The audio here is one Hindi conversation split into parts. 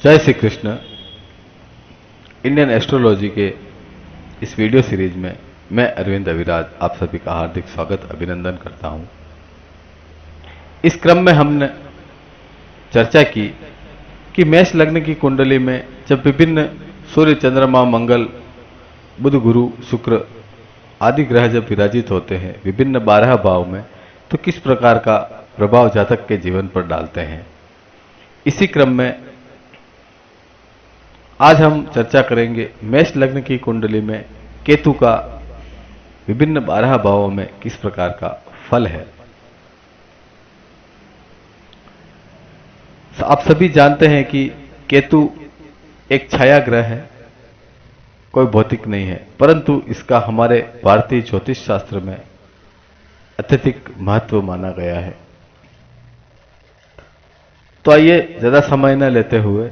जय श्री कृष्ण। इंडियन एस्ट्रोलॉजी के इस वीडियो सीरीज में मैं अरविंद अविराज आप सभी का हार्दिक स्वागत अभिनंदन करता हूं। इस क्रम में हमने चर्चा की कि मेष लग्न की कुंडली में जब विभिन्न सूर्य, चंद्रमा, मंगल, बुध, गुरु, शुक्र आदि ग्रह जब विराजित होते हैं विभिन्न 12 भाव में, तो किस प्रकार का प्रभाव जातक के जीवन पर डालते हैं। इसी क्रम में आज हम चर्चा करेंगे मेष लग्न की कुंडली में केतु का विभिन्न 12 भावों में किस प्रकार का फल है। आप सभी जानते हैं कि केतु एक छाया ग्रह है, कोई भौतिक नहीं है, परंतु इसका हमारे भारतीय ज्योतिष शास्त्र में अत्यधिक महत्व माना गया है। तो आइए ज्यादा समय न लेते हुए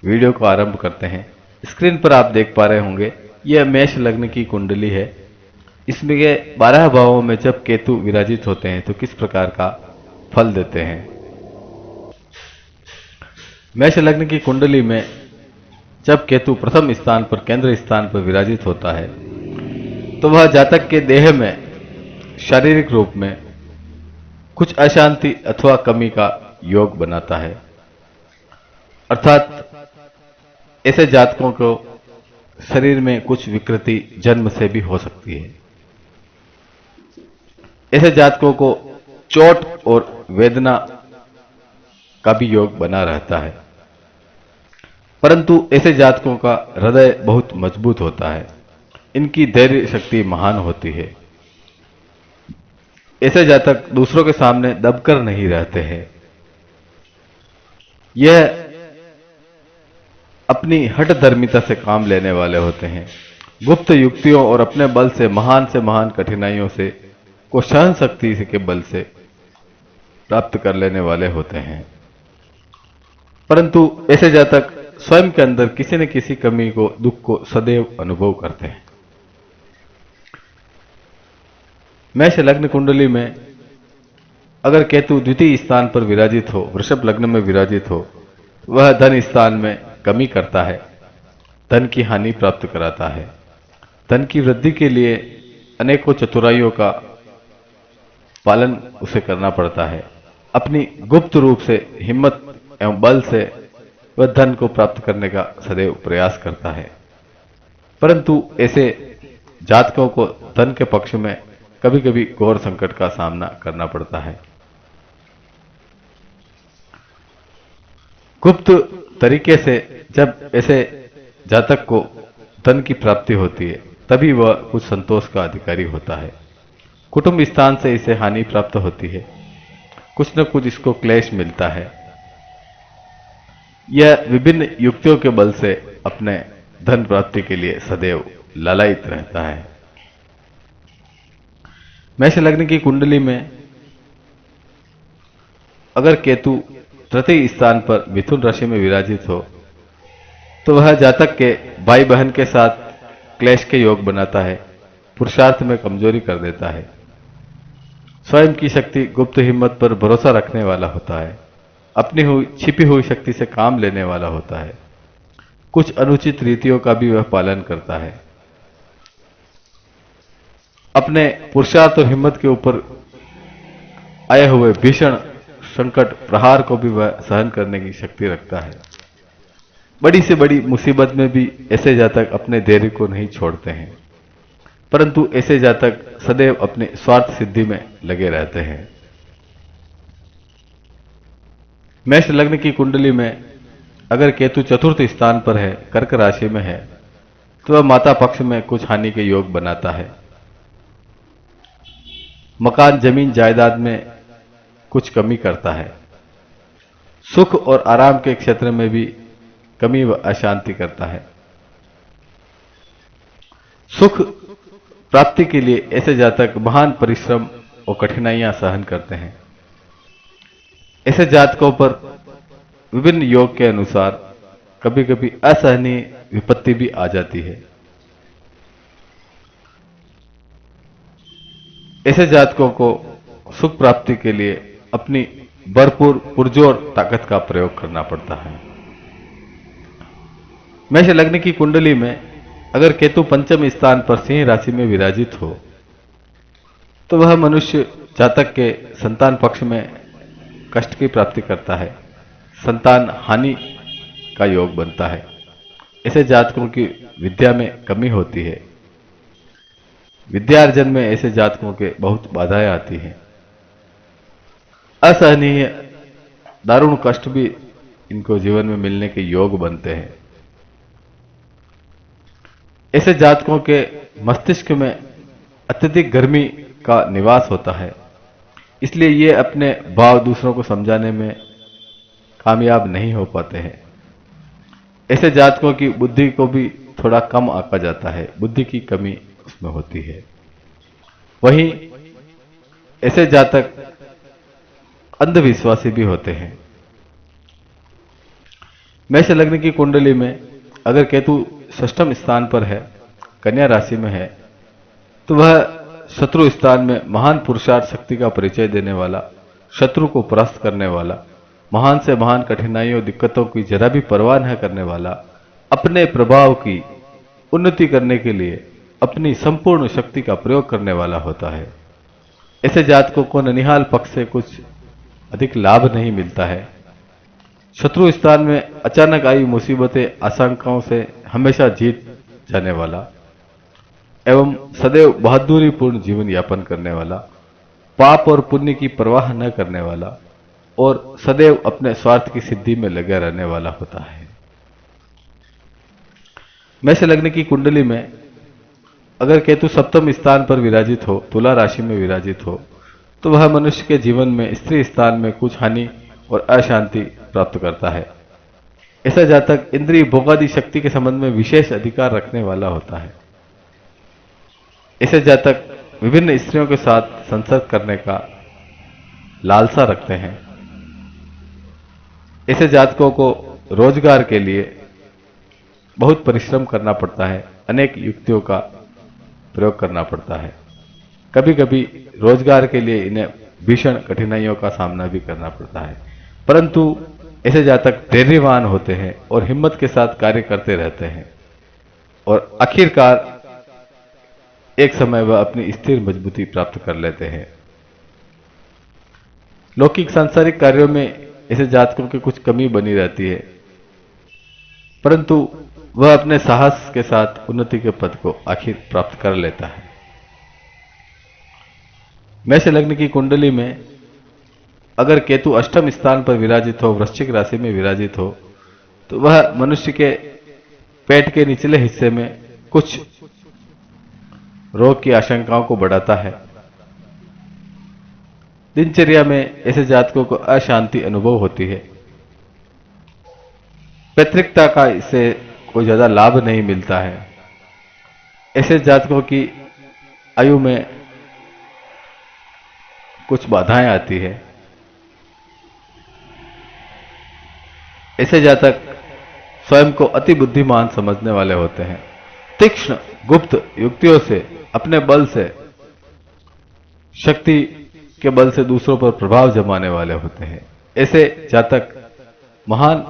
वीडियो को आरंभ करते हैं। स्क्रीन पर आप देख पा रहे होंगे यह मेष लग्न की कुंडली है। इसमें के 12 भावों में जब केतु विराजित होते हैं तो किस प्रकार का फल देते हैं। मेष लग्न की कुंडली में जब केतु प्रथम स्थान पर, केंद्र स्थान पर विराजित होता है तो वह जातक के देह में शारीरिक रूप में कुछ अशांति अथवा कमी का योग बनाता है। अर्थात ऐसे जातकों को शरीर में कुछ विकृति जन्म से भी हो सकती है। ऐसे जातकों को चोट और वेदना का भी योग बना रहता है, परंतु ऐसे जातकों का हृदय बहुत मजबूत होता है, इनकी धैर्य शक्ति महान होती है। ऐसे जातक दूसरों के सामने दबकर नहीं रहते हैं। यह अपनी हठधर्मिता से काम लेने वाले होते हैं। गुप्त युक्तियों और अपने बल से महान कठिनाइयों से को सहन शक्ति के बल से प्राप्त कर लेने वाले होते हैं। परंतु ऐसे जातक स्वयं के अंदर किसी न किसी कमी को, दुख को सदैव अनुभव करते हैं। मेष लग्न कुंडली में अगर केतु द्वितीय स्थान पर विराजित हो, वृषभ लग्न में विराजित हो, वह धन स्थान में कमी करता है, धन की हानि प्राप्त कराता है। धन की वृद्धि के लिए अनेकों चतुराइयों का पालन उसे करना पड़ता है। अपनी गुप्त रूप से, हिम्मत एवं बल से वह धन को प्राप्त करने का सदैव प्रयास करता है। परंतु ऐसे जातकों को धन के पक्ष में कभी कभी घोर संकट का सामना करना पड़ता है। गुप्त तरीके से जब ऐसे जातक को धन की प्राप्ति होती है तभी वह कुछ संतोष का अधिकारी होता है। कुटुंब स्थान से इसे हानि प्राप्त होती है, कुछ न कुछ इसको क्लेश मिलता है। यह विभिन्न युक्तियों के बल से अपने धन प्राप्ति के लिए सदैव लालायित रहता है। मेष लग्न की कुंडली में अगर केतु तृतीय स्थान पर मिथुन राशि में विराजित हो तो वह जातक के भाई बहन के साथ क्लेश के योग बनाता है, पुरुषार्थ में कमजोरी कर देता है। स्वयं की शक्ति, गुप्त हिम्मत पर भरोसा रखने वाला होता है, अपनी छिपी हुई शक्ति से काम लेने वाला होता है। कुछ अनुचित रीतियों का भी वह पालन करता है। अपने पुरुषार्थ और हिम्मत के ऊपर आए हुए भीषण संकट प्रहार को भी वह सहन करने की शक्ति रखता है। बड़ी से बड़ी मुसीबत में भी ऐसे जातक अपने धैर्य को नहीं छोड़ते हैं, परंतु ऐसे जातक सदैव अपने स्वार्थ सिद्धि में लगे रहते हैं। मेष लग्न की कुंडली में अगर केतु चतुर्थ स्थान पर है, कर्क राशि में है, तो वह माता पक्ष में कुछ हानि के योग बनाता है। मकान, जमीन, जायदाद में कुछ कमी करता है। सुख और आराम के क्षेत्र में भी कमी व अशांति करता है। सुख प्राप्ति के लिए ऐसे जातक महान परिश्रम और कठिनाइयां सहन करते हैं। ऐसे जातकों पर विभिन्न योग के अनुसार कभी कभी असहनीय विपत्ति भी आ जाती है। ऐसे जातकों को सुख प्राप्ति के लिए अपनी भरपूर पुरजोर ताकत का प्रयोग करना पड़ता है। मेष लग्न की कुंडली में अगर केतु पंचम स्थान पर सिंह राशि में विराजित हो तो वह मनुष्य जातक के संतान पक्ष में कष्ट की प्राप्ति करता है, संतान हानि का योग बनता है। ऐसे जातकों की विद्या में कमी होती है, विद्यार्जन में ऐसे जातकों के बहुत बाधाएं आती हैं। असहनीय दारुण कष्ट भी इनको जीवन में मिलने के योग बनते हैं। ऐसे जातकों के मस्तिष्क में अत्यधिक गर्मी का निवास होता है, इसलिए ये अपने भाव दूसरों को समझाने में कामयाब नहीं हो पाते हैं। ऐसे जातकों की बुद्धि को भी थोड़ा कम आंका जाता है, बुद्धि की कमी उसमें होती है। वहीं ऐसे जातक अंधविश्वासी भी होते हैं। मेष लग्न की कुंडली में अगर केतु षष्ठम स्थान पर है, कन्या राशि में है, तो वह शत्रु स्थान में महान पुरुषार्थ शक्ति का परिचय देने वाला, शत्रु को परास्त करने वाला, महान से महान कठिनाइयों दिक्कतों की जरा भी परवाह न करने वाला, अपने प्रभाव की उन्नति करने के लिए अपनी संपूर्ण शक्ति का प्रयोग करने वाला होता है। ऐसे जातकों को ननिहाल पक्ष से कुछ अधिक लाभ नहीं मिलता है। शत्रु स्थान में अचानक आई मुसीबतें आशंकाओं से हमेशा जीत जाने वाला एवं सदैव बहादुरी पूर्ण जीवन यापन करने वाला, पाप और पुण्य की परवाह न करने वाला और सदैव अपने स्वार्थ की सिद्धि में लगे रहने वाला होता है। मेष लग्न की कुंडली में अगर केतु सप्तम स्थान पर विराजित हो, तुला राशि में विराजित हो, तो वह मनुष्य के जीवन में स्त्री स्थान में कुछ हानि और अशांति प्राप्त करता है। ऐसा जातक इंद्रिय भोगादि शक्ति के संबंध में विशेष अधिकार रखने वाला होता है। ऐसे जातक विभिन्न स्त्रियों के साथ संसर्ग करने का लालसा रखते हैं। ऐसे जातकों को रोजगार के लिए बहुत परिश्रम करना पड़ता है, अनेक युक्तियों का प्रयोग करना पड़ता है। कभी कभी रोजगार के लिए इन्हें भीषण कठिनाइयों का सामना भी करना पड़ता है, परंतु ऐसे जातक धैर्यवान होते हैं और हिम्मत के साथ कार्य करते रहते हैं और आखिरकार एक समय वह अपनी स्थिर मजबूती प्राप्त कर लेते हैं। लौकिक सांसारिक कार्यों में ऐसे जातकों की कुछ कमी बनी रहती है, परंतु वह अपने साहस के साथ उन्नति के पद को आखिर प्राप्त कर लेता है। मेष लग्न की कुंडली में अगर केतु अष्टम स्थान पर विराजित हो, वृश्चिक राशि में विराजित हो, तो वह मनुष्य के पेट के निचले हिस्से में कुछ रोग की आशंकाओं को बढ़ाता है। दिनचर्या में ऐसे जातकों को अशांति अनुभव होती है। पैतृकता का इससे कोई ज्यादा लाभ नहीं मिलता है। ऐसे जातकों की आयु में कुछ बाधाएं आती है। ऐसे जातक स्वयं को अति बुद्धिमान समझने वाले होते हैं। तीक्ष्ण गुप्त युक्तियों से, अपने बल से, शक्ति के बल से दूसरों पर प्रभाव जमाने वाले होते हैं। ऐसे जातक महान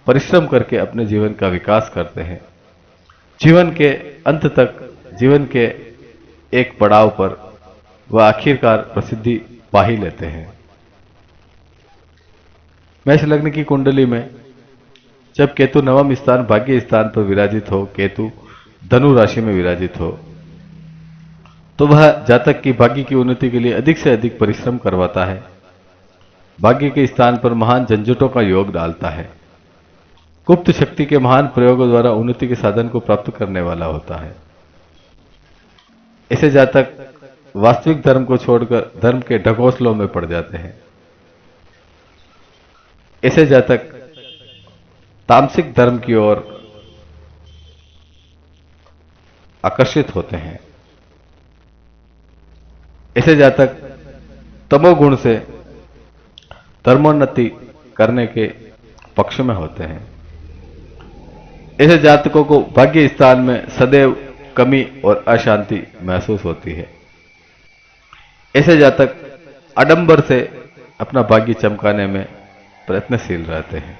परिश्रम करके अपने जीवन का विकास करते हैं। जीवन के अंत तक, जीवन के एक पड़ाव पर वह आखिरकार प्रसिद्धि पा ही लेते हैं। मेष लग्न की कुंडली में जब केतु नवम स्थान भाग्य स्थान पर विराजित हो, केतु धनु राशि में विराजित हो, तो वह जातक की भाग्य की उन्नति के लिए अधिक से अधिक परिश्रम करवाता है। भाग्य के स्थान पर महान झंझटों का योग डालता है। गुप्त शक्ति के महान प्रयोगों द्वारा उन्नति के साधन को प्राप्त करने वाला होता है। ऐसे जातक वास्तविक धर्म को छोड़कर धर्म के ढकोसलों में पड़ जाते हैं। ऐसे जातक तामसिक धर्म की ओर आकर्षित होते हैं। ऐसे जातक तमोगुण से धर्मोन्नति करने के पक्ष में होते हैं। ऐसे जातकों को भाग्य स्थान में सदैव कमी और अशांति महसूस होती है। ऐसे जातक आडंबर से अपना भाग्य चमकाने में प्रयत्नशील रहते हैं।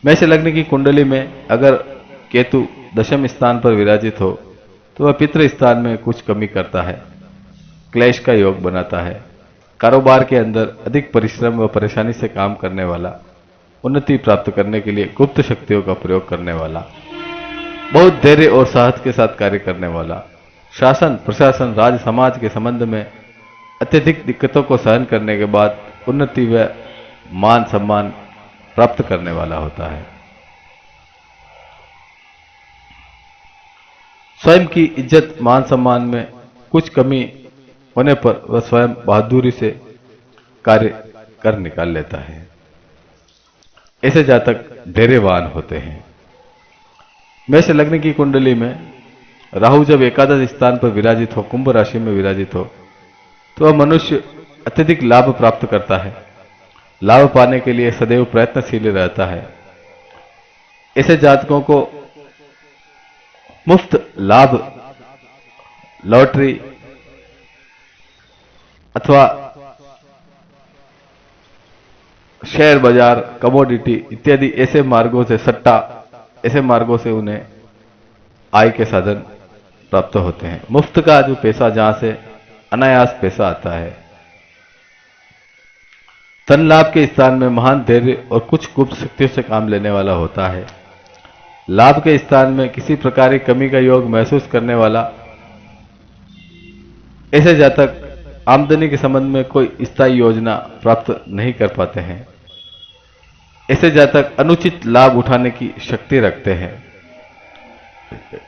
मेष लग्न की कुंडली में अगर केतु दशम स्थान पर विराजित हो तो वह पितृ स्थान में कुछ कमी करता है, क्लेश का योग बनाता है। कारोबार के अंदर अधिक परिश्रम व परेशानी से काम करने वाला, उन्नति प्राप्त करने के लिए गुप्त शक्तियों का प्रयोग करने वाला, बहुत धैर्य और साहस के साथ कार्य करने वाला, शासन प्रशासन राज समाज के संबंध में अत्यधिक दिक्कतों को सहन करने के बाद उन्नति व मान सम्मान प्राप्त करने वाला होता है। स्वयं की इज्जत मान सम्मान में कुछ कमी होने पर वह स्वयं बहादुरी से कार्य कर निकाल लेता है। ऐसे जातक धैर्यवान होते हैं। मेष लग्न की कुंडली में राहु जब एकादश स्थान पर विराजित हो, कुंभ राशि में विराजित हो, तो वह मनुष्य अत्यधिक लाभ प्राप्त करता है। लाभ पाने के लिए सदैव प्रयत्नशील रहता है। ऐसे जातकों को मुफ्त लाभ, लॉटरी अथवा शेयर बाजार, कमोडिटी इत्यादि ऐसे मार्गों से, सट्टा ऐसे मार्गों से उन्हें आय के साधन प्राप्त होते हैं। मुफ्त का जो पैसा, जहां से अनायास पैसा आता है। धन लाभ के स्थान में महान धैर्य और कुछ गुप्त शक्तियों से काम लेने वाला होता है। लाभ के स्थान में किसी प्रकार की कमी का योग महसूस करने वाला, ऐसे जातक आमदनी के संबंध में कोई स्थायी योजना प्राप्त नहीं कर पाते हैं। ऐसे जातक अनुचित लाभ उठाने की शक्ति रखते हैं।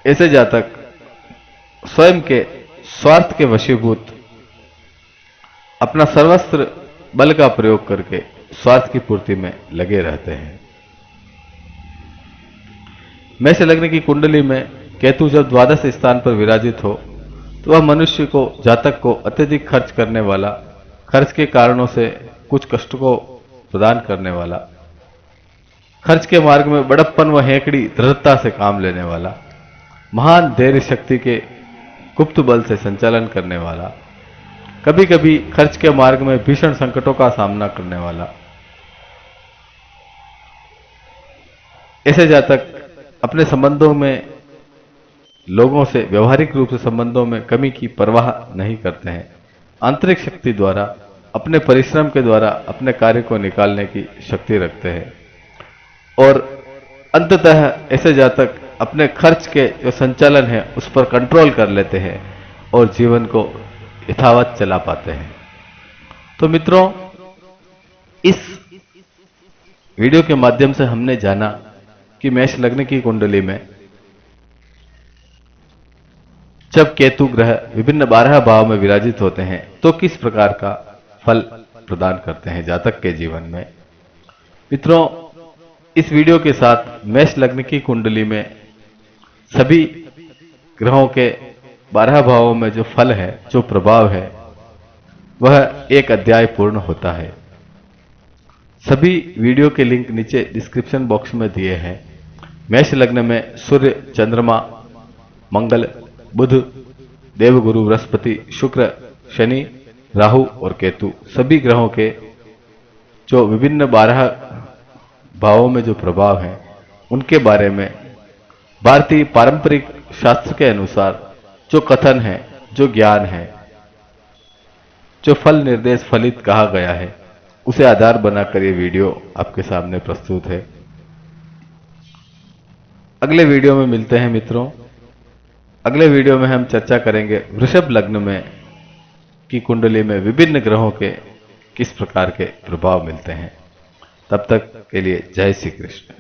ऐसे जातक स्वयं के स्वार्थ के वशीभूत अपना सर्वस्त्र बल का प्रयोग करके स्वार्थ की पूर्ति में लगे रहते हैं। मेष लग्न की कुंडली में केतु जब द्वादश स्थान पर विराजित हो तो वह मनुष्य को, जातक को अत्यधिक खर्च करने वाला, खर्च के कारणों से कुछ कष्ट को प्रदान करने वाला, खर्च के मार्ग में बड़प्पन व हेकड़ी दृढ़ता से काम लेने वाला, महान धैर्य शक्ति के गुप्त बल से संचालन करने वाला, कभी कभी खर्च के मार्ग में भीषण संकटों का सामना करने वाला, ऐसे जातक अपने संबंधों में, लोगों से व्यवहारिक रूप से संबंधों में कमी की परवाह नहीं करते हैं। आंतरिक शक्ति द्वारा, अपने परिश्रम के द्वारा अपने कार्य को निकालने की शक्ति रखते हैं। और अंततः ऐसे जातक अपने खर्च के जो संचालन है उस पर कंट्रोल कर लेते हैं और जीवन को यथावत चला पाते हैं। तो मित्रों, इस वीडियो के माध्यम से हमने जाना कि मेष लग्न की कुंडली में जब केतु ग्रह विभिन्न 12 भाव में विराजित होते हैं तो किस प्रकार का फल प्रदान करते हैं जातक के जीवन में। मित्रों, इस वीडियो के साथ मेष लग्न की कुंडली में सभी ग्रहों के 12 भावों में जो फल है, जो प्रभाव है, वह एक अध्याय पूर्ण होता है। सभी वीडियो के लिंक नीचे डिस्क्रिप्शन बॉक्स में दिए हैं। मेष लग्न में सूर्य, चंद्रमा, मंगल, बुध, देवगुरु, बृहस्पति, शुक्र, शनि, राहु और केतु, सभी ग्रहों के जो विभिन्न 12 भावों में जो प्रभाव हैं उनके बारे में भारतीय पारंपरिक शास्त्र के अनुसार जो कथन है, जो ज्ञान है, जो फल निर्देश फलित कहा गया है, उसे आधार बनाकर ये वीडियो आपके सामने प्रस्तुत है। अगले वीडियो में मिलते हैं मित्रों। अगले वीडियो में हम चर्चा करेंगे वृषभ लग्न में की कुंडली में विभिन्न ग्रहों के किस प्रकार के प्रभाव मिलते हैं। तब तक के लिए जय श्री कृष्ण।